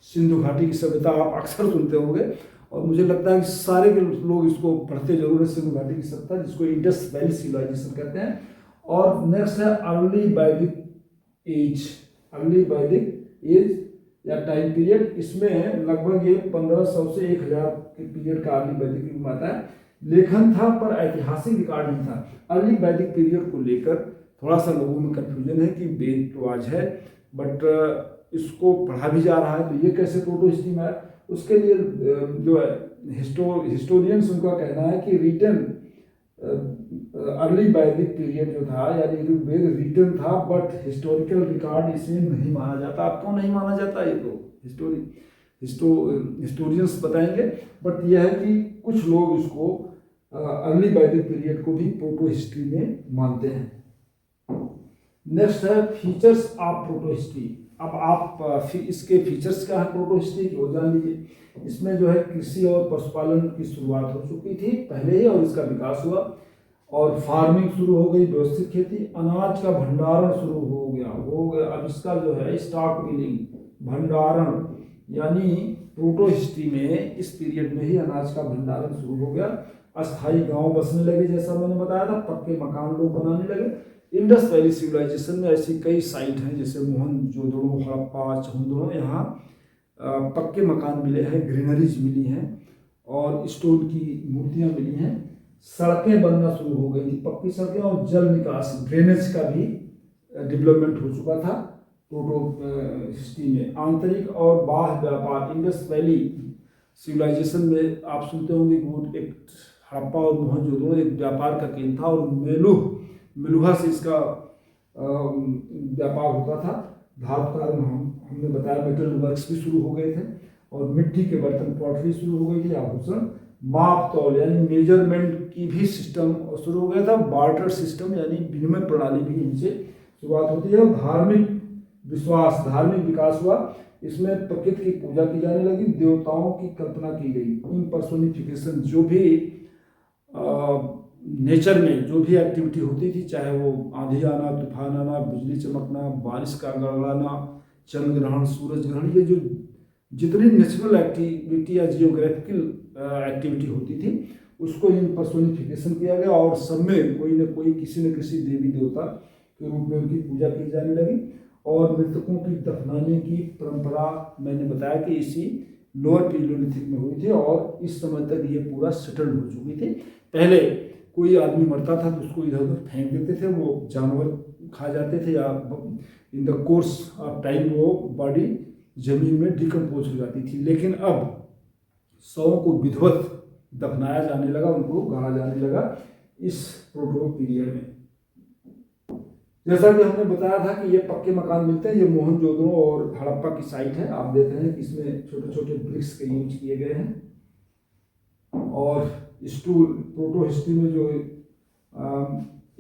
सिंधु घाटी की सभ्यता। आप अक्सर सुनते होंगे और मुझे लगता है कि सारे के लोग इसको पढ़ते जरूर है, सिंधु घाटी की सभ्यता, जिसको इंडस वैली सिविलाइजेशन कहते हैं। और नेक्स्ट है अर्ली वैदिक एज, अर्ली वैदिक एज या टाइम पीरियड। इसमें लगभग ये 1500 से 1000 के पीरियड का अर्ली वैदिक युग आता है। लेखन था पर ऐतिहासिक रिकॉर्ड नहीं था। अर्ली वैदिक पीरियड को लेकर थोड़ा सा लोगों में कंफ्यूजन है कि वेद तो आज है बट इसको पढ़ा भी जा रहा है, तो ये कैसे प्रोटो हिस्ट्री में है। उसके लिए जो है हिस्टोरियंस उनका कहना है कि रिटन अर्ली वैदिक पीरियड जो था यानी ऋग्वेद रिटन था, बट हिस्टोरिकल रिकॉर्ड इसमें नहीं माना जाता। अब क्यों नहीं माना जाता ये तो हिस्टोरियंस बताएंगे, बट यह है कि कुछ लोग इसको अर्ली वैदिक पीरियड को भी प्रोटो हिस्ट्री में मानते हैं। नेक्स्ट है फीचर्स ऑफ प्रोटो हिस्ट्री। अब आप इसके फीचर्स क्या है प्रोटो हिस्ट्री की, वो जान लीजिए। इसमें जो है कृषि और पशुपालन की शुरुआत हो चुकी थी पहले ही और इसका विकास हुआ, और फार्मिंग शुरू हो गई, व्यवस्थित खेती, अनाज का भंडारण शुरू हो गया। अब इसका जो है स्टॉक बिलिंग, भंडारण, यानी प्रोटो हिस्ट्री में इस पीरियड में ही अनाज का भंडारण शुरू हो गया। अस्थायी गांव बसने लगे, जैसा मैंने बताया था, पक्के मकान लोग बनाने लगे। इंडस वैली सिविलाइजेशन में ऐसी कई साइट हैं जैसे मोहनजोदड़ो, हड़प्पा, चहुंदड़ो, यहाँ पक्के मकान मिले हैं, ग्रीनरीज मिली हैं और स्टोन की मूर्तियाँ मिली हैं। सड़कें बनना शुरू हो गई थी, पक्की सड़कें, और जल निकास, ड्रेनेज का भी डेवलपमेंट हो चुका था प्रोटो हिस्ट्री में। आंतरिक और बाह्य व्यापार, इंडस वैली सिविलाइजेशन में आप सुनते होंगे कि एक हड़प्पा और मोहनजोदड़ो एक व्यापार का केंद्र था और मेलुहा से इसका व्यापार होता था। धातु कार्य हमने बताया, मेटल वर्क्स भी शुरू हो गए थे और मिट्टी के बर्तन, पॉटरी शुरू हो गई थी, आभूषण, माप तौल यानी मेजरमेंट की भी सिस्टम शुरू हो गया था। बार्टर सिस्टम यानी विनिमय प्रणाली भी इनसे शुरुआत होती है। और धार्मिक विश्वास, धार्मिक विकास हुआ। इसमें प्रकृति की पूजा की जाने लगी, देवताओं की कल्पना की गई, इम्पर्सोनिफिकेशन, जो भी नेचर में जो भी एक्टिविटी होती थी, चाहे वो आंधी आना, तूफान आना, बिजली चमकना, बारिश का गड़गड़ाना, चंद्र ग्रहण, सूरज ग्रहण, ये जो जितनी नेचुरल एक्टिविटी या जियोग्राफिकल एक्टिविटी होती थी उसको इम्पर्सोनिफिकेशन किया गया और सब में कोई न कोई, किसी न किसी देवी देवता के रूप में उनकी पूजा की जाने लगी। और मृतकों की दफनाने की परंपरा मैंने बताया कि इसी लोअर पैलियोलिथिक में हुई थी और इस समय तक ये पूरा सेटल्ड हो चुकी थी। पहले कोई आदमी मरता था तो उसको इधर उधर फेंक देते थे, वो जानवर खा जाते थे या in the course of time वो बॉडी जमीन में डिकम्पोज हो जाती थी। लेकिन अब शवों को विधिवत दफनाया जाने लगा, उनको गाड़ा जाने लगा इस प्रोटो पीरियड में। जैसा कि हमने बताया था कि ये पक्के मकान मिलते हैं, ये मोहनजोदड़ो और हड़प्पा की साइट है। आप देख रहे हैं कि इसमें छोटे छोटे ब्रिक्स के यूज किए गए हैं। और स्टूल प्रोटो हिस्ट्री में जो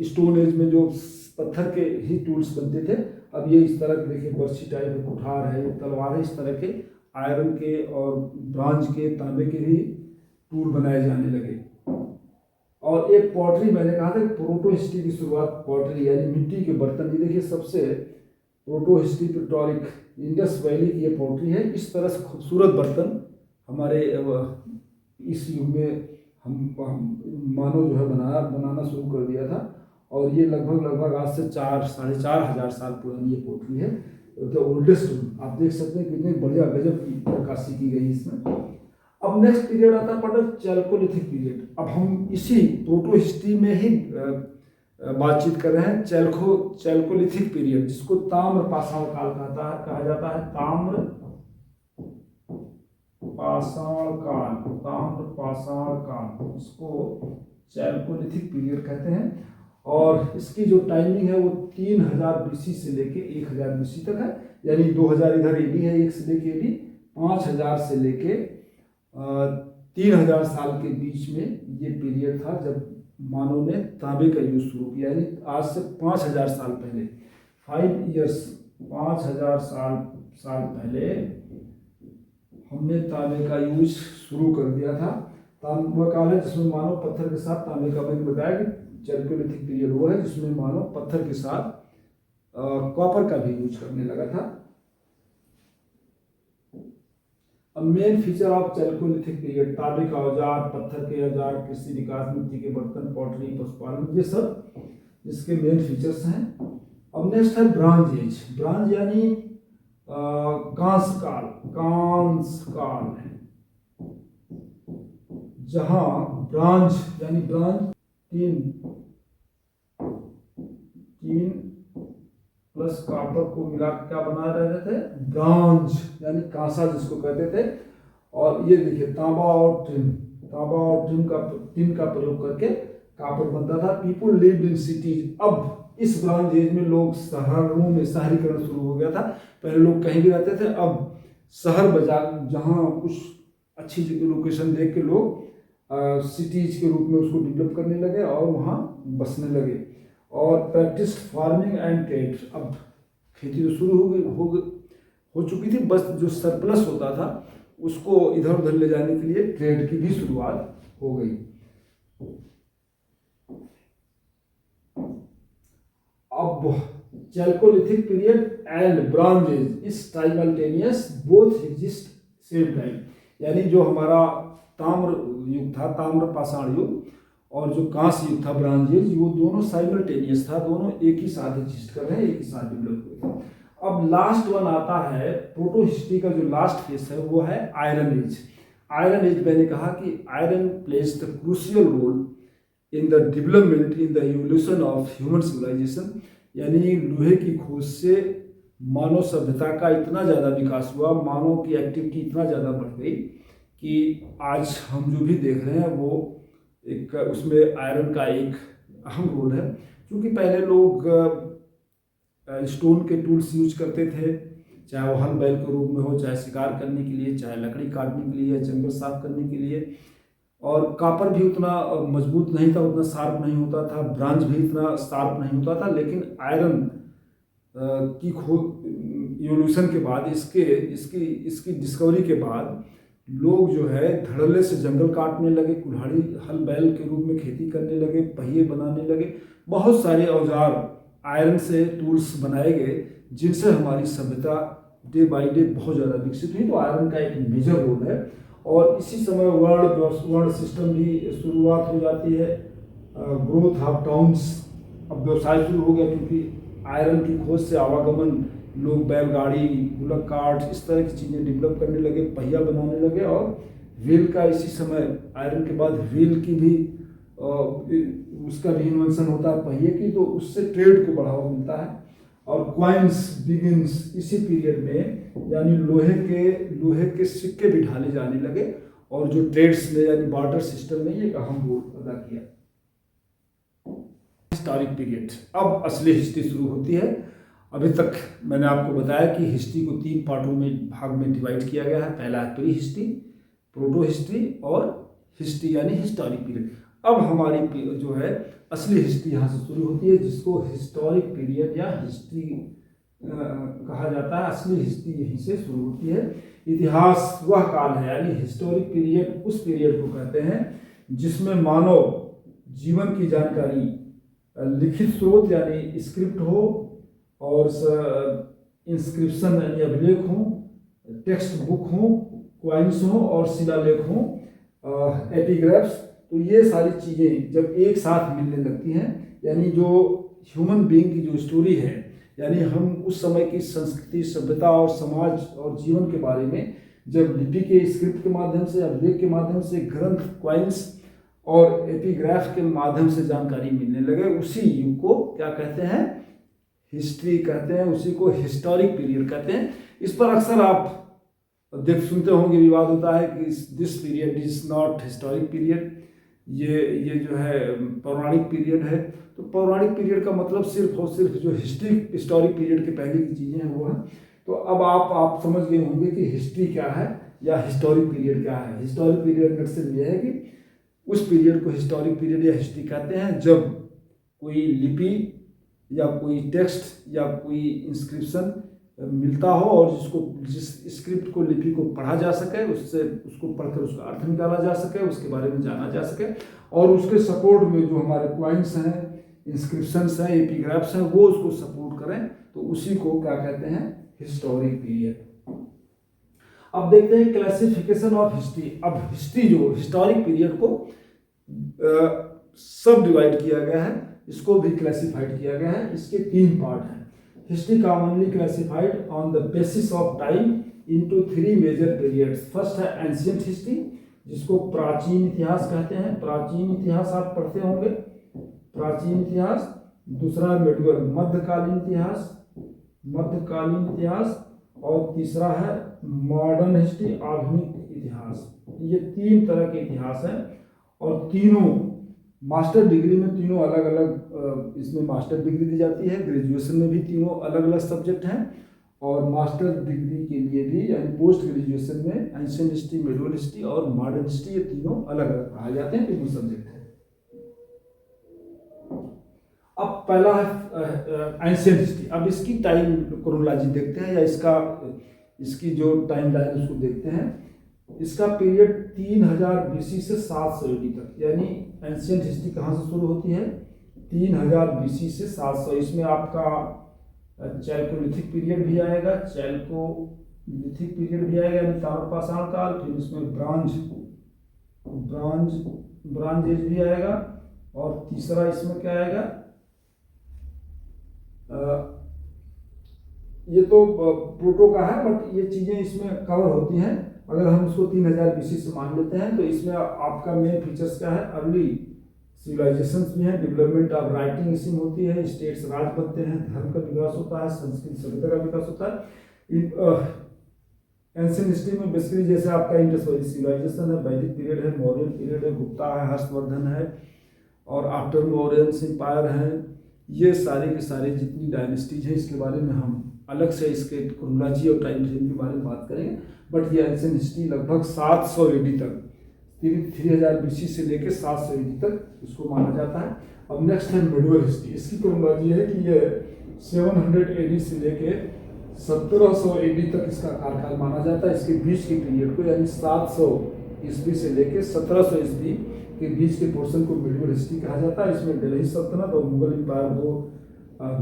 स्टोन एज में जो पत्थर के ही टूल्स बनते थे, अब ये इस तरह के देखिए बर्छी टाइप में कुठार है, तलवार है, इस तरह के आयरन के और ब्रांज के, तांबे के भी टूल बनाए जाने लगे। और एक पॉटरी, मैंने कहा था प्रोटो हिस्ट्री की शुरुआत पॉटरी यानी मिट्टी के बर्तन। ये देखिए सबसे प्रोटो हिस्ट्री पिक्टोरिक इंडस वैली की ये पॉटरी है। इस तरह से खूबसूरत बर्तन हमारे इस युग में हम मानव जो है बनाना शुरू कर दिया था। और ये लगभग आज से 4-4.5 हज़ार साल पुरानी ये पोटरी है, द ओल्डेस्ट। आप देख सकते हैं कितने बढ़िया गजब की नक्काशी की गई इसमें। अब नेक्स्ट पीरियड आता है चैल्कोलिथिक पीरियड। अब हम इसी प्रोटो हिस्ट्री में ही बातचीत कर रहे हैं। चैल्कोलिथिक पीरियड, जिसको ताम्र पाषाण काल कहा जाता है। ताम्र पाषाण काल, इसको चैल्कोलिथिक पीरियड कहते हैं। और इसकी जो टाइमिंग है वो 3000 BC से लेके 1000 BC तक है, यानी 2000 इधर एडी है, 1 से लेके एडी 5000 से लेके 3000 साल के बीच में ये पीरियड था जब मानव ने तांबे का यूज शुरू किया। यानी आज से 5000 साल पहले, 5000 साल पहले हमने तांबे का यूज शुरू कर दिया था। तांबा काल है जिसमें मानव पत्थर के साथ तांबे का, मैंने बताया कि चैल्कोलिथिक पीरियड वो है जिसमें मानव पत्थर के साथ कॉपर का भी यूज करने लगा था। अब main feature of Chalcolithic period, तांबे का औजार, पत्थर के औजार, कृषि विकास, मिट्टी के बर्तन, पॉटरी, पशुपालन, ये सब इसके मेन फीचर्स हैं। अब नेक्स्ट है ब्रांज एज। ब्रांज यानी कांस्य काल, जहां ब्रांज यानी तीन प्लस कॉपर को मिला क्या बना रहे थे, ब्रांज यानी कांसा जिसको कहते थे। और ये देखिए तांबा और टिन का प्रयोग करके कॉपर बनता था। People lived in cities. अब इस ब्रांज एज में लोग शहरों में शहरीकरण शुरू हो गया था। पहले लोग कहीं भी रहते थे, अब शहर बाजार जहाँ कुछ अच्छी जगह लोकेशन देख के लोग सिटीज के रूप में उसको डेवलप करने लगे और वहाँ बसने लगे। और प्रैक्टिस फार्मिंग एंड ट्रेड। अब खेती तो शुरू हो चुकी थी, बस जो सरप्लस होता था उसको इधर उधर ले जाने के लिए ट्रेड की भी शुरुआत हो गई। अब Chalcolithic period and bronze age is simultaneous, both exist same time. यानी जो हमारा ताम्र युग था, ताम्र पाषाण युग, और जो कांस्य युग था, ब्रॉन्ज एज, वो दोनों साइमल्टेनियस था, दोनों एक ही साथ एग्जिस्ट कर रहे हैं, एक ही साथ डेवलप हुए थे। अब लास्ट वन आता है प्रोटो हिस्ट्री का जो लास्ट फेस है वो है आयरन एज। आयरन एज मैंने कहा कि iron plays the crucial role in the development in the evolution of human civilisation. यानी लोहे की खोज से मानव सभ्यता का इतना ज़्यादा विकास हुआ, मानव की एक्टिविटी इतना ज़्यादा बढ़ गई कि आज हम जो भी देख रहे हैं वो एक उसमें आयरन का एक अहम रोल है। क्योंकि पहले लोग स्टोन के टूल्स यूज करते थे, चाहे वो हल बैल के रूप में हो, चाहे शिकार करने के लिए, चाहे लकड़ी काटने के लिए, जंगल साफ करने के लिए। और कॉपर भी उतना मजबूत नहीं था, उतना शार्प नहीं होता था, ब्रांज भी इतना शार्प नहीं होता था। लेकिन आयरन की इवोल्यूशन के बाद, इसकी डिस्कवरी के बाद लोग जो है धड़ल्ले से जंगल काटने लगे, कुल्हाड़ी हल बैल के रूप में खेती करने लगे, पहिए बनाने लगे। बहुत सारे औजार आयरन से टूल्स बनाए गए जिनसे हमारी सभ्यता डे बाय डे बहुत ज़्यादा विकसित हुई। तो आयरन का एक मेजर रोल है। और इसी समय वर्ण सिस्टम भी शुरुआत हो जाती है, ग्रोथ ऑफ टाउन्स। अब व्यवसाय शुरू हो गया क्योंकि आयरन की खोज से आवागमन लोग बैलगाड़ी, बुलक कार्ट, इस तरह की चीज़ें डेवलप करने लगे, पहिया बनाने लगे। और व्हील का इसी समय, आयरन के बाद व्हील की भी उसका भी इन्वेंशन होता है पहिए की, तो उससे ट्रेड को बढ़ावा मिलता है। और क्वाइंस बिगिंस इसी पीरियड में, यानी लोहे के सिक्के भी ढाले जाने लगे, और जो ट्रेड्स में यानी बार्टर सिस्टम में ये एक अहम रोल अदा किया। हिस्टोरिक पीरियड, अब असली हिस्ट्री शुरू होती है। अभी तक मैंने आपको बताया कि हिस्ट्री को 3 पार्टों में भाग में डिवाइड किया गया है। पहला है प्री हिस्ट्री, प्रोटो हिस्ट्री और हिस्ट्री यानी हिस्टोरिक पीरियड। अब हमारी जो है असली हिस्ट्री यहाँ से शुरू होती है, जिसको हिस्टोरिक पीरियड या हिस्ट्री कहा जाता है। असली हिस्ट्री यहीं से शुरू होती है। इतिहास वह काल है, यानी हिस्टोरिक पीरियड उस पीरियड को कहते हैं जिसमें मानव जीवन की जानकारी लिखित स्रोत यानी स्क्रिप्ट हो, और इंस्क्रिप्शन यानी अभिलेख हो, टेक्स्ट बुक हो, क्वाइंस हो और शिलालेख हो, एपिग्राफ्स। तो ये सारी चीज़ें जब एक साथ मिलने लगती हैं, यानी जो ह्यूमन बीइंग की जो स्टोरी है, यानी हम उस समय की संस्कृति, सभ्यता और समाज और जीवन के बारे में जब लिपि के स्क्रिप्ट के माध्यम से, अभिलेख के माध्यम से, ग्रंथ, क्वाइंस और एपिग्राफ के माध्यम से जानकारी मिलने लगे, उसी युग को क्या कहते हैं? हिस्ट्री कहते हैं, उसी को हिस्टोरिक पीरियड कहते हैं। इस पर अक्सर आप सुनते होंगे, विवाद होता है कि this period is not historic period, ये जो है पौराणिक पीरियड है। तो पौराणिक पीरियड का मतलब सिर्फ और सिर्फ जो हिस्टोरिक पीरियड के पहले की चीज़ें हैं वो है। तो अब आप समझ गए होंगे कि हिस्ट्री क्या है या हिस्टोरिक पीरियड क्या है। हिस्टोरिक पीरियड का सिर्फ यह है कि उस पीरियड को हिस्टोरिक पीरियड या हिस्ट्री कहते हैं जब कोई लिपि या कोई टेक्स्ट या कोई इंस्क्रिप्शन मिलता हो, और जिस स्क्रिप्ट को, लिपि को पढ़ा जा सके, उसको पढ़कर उसका अर्थ निकाला जा सके, उसके बारे में जाना जा सके, और उसके सपोर्ट में जो हमारे क्वाइंस हैं, इंस्क्रिप्शंस हैं, एपिग्राफ्स हैं, वो उसको सपोर्ट करें, तो उसी को क्या कहते हैं? Historic period. अब देखते हैं क्लासिफिकेशन ऑफ हिस्ट्री। अब हिस्ट्री जो हिस्टोरिक पीरियड को सब डिवाइड किया गया है, इसको भी क्लासिफाइड किया गया है। इसके 3 पार्ट हैं। History commonly classified on the basis of time into 3 major periods. First है एंशिएंट हिस्ट्री, जिसको प्राचीन इतिहास कहते हैं। प्राचीन इतिहास आप पढ़ते होंगे, प्राचीन इतिहास। दूसरा है मिडिवल, मध्यकालीन इतिहास। और तीसरा है मॉडर्न हिस्ट्री, आधुनिक इतिहास। ये 3 तरह के इतिहास हैं, और तीनों मास्टर डिग्री में तीनों अलग अलग इसमें मास्टर डिग्री दी जाती है। ग्रेजुएशन में भी तीनों अलग अलग सब्जेक्ट हैं, और मास्टर डिग्री के लिए भी यानी पोस्ट ग्रेजुएशन में एंशिएंट हिस्ट्री, मिडिवल हिस्ट्री और मॉडर्न हिस्ट्री, ये तीनों अलग अलग पढ़ाए जाते हैं, तीनों सब्जेक्ट हैं। अब पहला है एंशिएंट हिस्ट्री। अब इसकी टाइम क्रोनोलॉजी देखते हैं, या इसकी जो टाइम लाइन उसको देखते हैं। इसका पीरियड 3000 BC से 700 AD तक, यानी एंशिएंट हिस्ट्री कहाँ से शुरू होती है? 3000 BC से 700। इसमें आपका चैल्कोलिथिक पीरियड भी आएगा, चैल्कोलिथिक पीरियड भी आएगा, यानी ताम्रपाषाण काल। फिर इसमें ब्रांज एज भी आएगा, और तीसरा इसमें क्या आएगा? ये तो प्लूटो का है, बट ये चीज़ें इसमें कवर होती हैं। अगर हम इसको 3000 BC से मान लेते हैं, तो इसमें आपका मेन फीचर्स क्या है? अर्ली सिविलाइजेशंस भी हैं, डेवलपमेंट ऑफ राइटिंग इसी में होती है, स्टेट्स राज बनते हैं, धर्म का विकास होता है, संस्कृत सभ्यता का विकास होता है। एंशिएंट हिस्ट्री में बेसिकली जैसे आपका इंडस वैली सिविलाइजेशन है, वैदिक पीरियड है, मौर्यन पीरियड है, गुप्ता है, हर्षवर्धन है, और आफ्टर मौर्यन एम्पायर हैं। ये सारे के सारे जितनी डायनेस्टीज हैं, इसके बारे में हम अलग से इसके क्रोनोलॉजी और टाइम फ्रेम के बारे में बात करेंगे। बट ये एंशिएंट हिस्ट्री लगभग 700 AD तक, 3000 BC से लेकर 700 AD तक इसको माना जाता है। अब नेक्स्ट है मिडिवल हिस्ट्री। इसकी क्रोनोलॉजी है कि ये 700 AD से लेके 1700 AD तक इसका कार्यकाल माना जाता है। इसके बीच के पीरियड को, यानी 700 ईस्वी से लेके 1700 ईस्वी के बीच के पोर्शन को मिडिवल हिस्ट्री कहा जाता है। इसमें दिल्ली सल्तनत और मुगल एम्पायर दो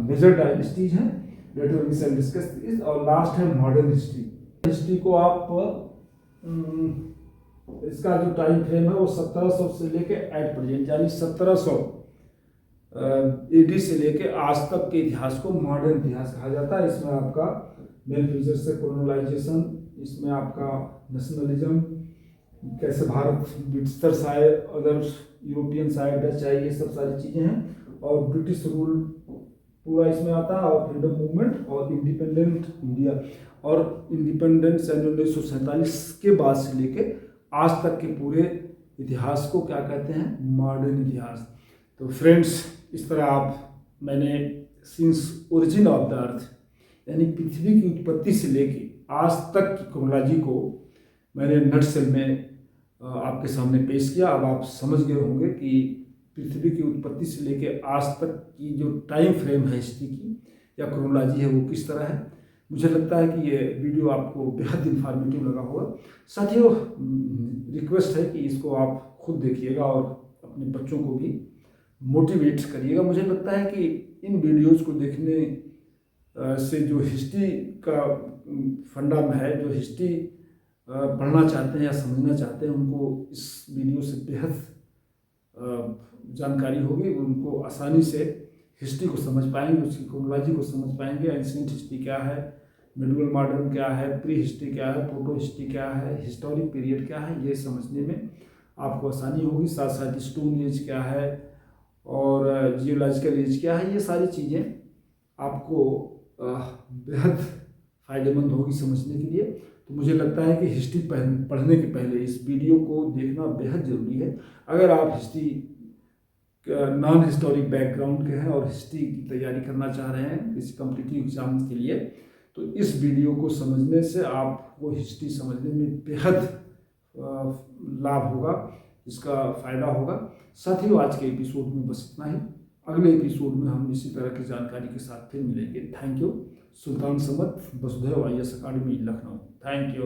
मेजर डायनेस्टीज हैं, later we shall discuss this. और लास्ट है मॉडर्न हिस्ट्री। हिस्ट्री को आप इसका जो टाइम फ्रेम है वो 1700 से लेके एट प्रेजेंट, यानी 1700 AD से लेके आज तक के इतिहास को मॉडर्न इतिहास कहा जाता है। इसमें आपका मेन फीचर से कोलोनाइजेशन, इसमें आपका नेशनलिज्म, कैसे भारत ब्रिटिशर्स आए, अदर यूरोपियंस आए, डच आए, ये सब सारी चीज़ें हैं। और ब्रिटिश रूल पूरा इसमें आता है, और फ्रीडम मूवमेंट और इंडिपेंडेंट इंडिया, और इंडिपेंडेंस 1947 के बाद से लेके आज तक के पूरे इतिहास को क्या कहते हैं, मॉडर्न इतिहास। तो फ्रेंड्स, इस तरह मैंने since origin of the earth यानी पृथ्वी की उत्पत्ति से लेके आज तक की क्रोनोलॉजी को मैंने नटसेल में आपके सामने पेश किया। अब आप समझ गए होंगे कि पृथ्वी की उत्पत्ति से लेके आज तक की जो टाइम फ्रेम है हिस्ट्री की या क्रोनोलॉजी है वो किस तरह है। मुझे लगता है कि ये वीडियो आपको बेहद इंफॉर्मेटिव लगा होगा। साथियों, रिक्वेस्ट है कि इसको आप खुद देखिएगा और अपने बच्चों को भी मोटिवेट करिएगा। मुझे लगता है कि इन वीडियोज़ को देखने से जो हिस्ट्री का फंडा में है, जो हिस्ट्री पढ़ना चाहते हैं या समझना चाहते हैं, उनको इस वीडियो से बेहद जानकारी होगी। उनको आसानी से हिस्ट्री को समझ पाएंगे, उसकी क्रोनोलॉजी को समझ पाएंगे। एंशिएंट हिस्ट्री क्या है, मिडिवल मॉडर्न क्या है, प्री हिस्ट्री क्या है, प्रोटो हिस्ट्री क्या है, हिस्टोरिक पीरियड क्या है, ये समझने में आपको आसानी होगी। साथ साथ स्टोन एज क्या है और जियोलॉजिकल एज क्या है, ये सारी चीज़ें आपको बेहद फ़ायदेमंद होगी समझने के लिए। तो मुझे लगता है कि हिस्ट्री पढ़ने के पहले इस वीडियो को देखना बेहद ज़रूरी है। अगर आप हिस्ट्री नॉन हिस्टोरिक बैकग्राउंड के हैं और हिस्ट्री की तैयारी करना चाह रहे हैं किसी कॉम्पिटिटिव एग्जाम के लिए, तो इस वीडियो को समझने से आपको हिस्ट्री समझने में बेहद लाभ होगा, इसका फ़ायदा होगा। साथियों, आज के एपिसोड में बस इतना ही। अगले एपिसोड में हम इसी तरह की जानकारी के साथ फिर मिलेंगे। Thank you. सुल्तान समद, वसुधैव IAS academy, Lucknow. Thank you.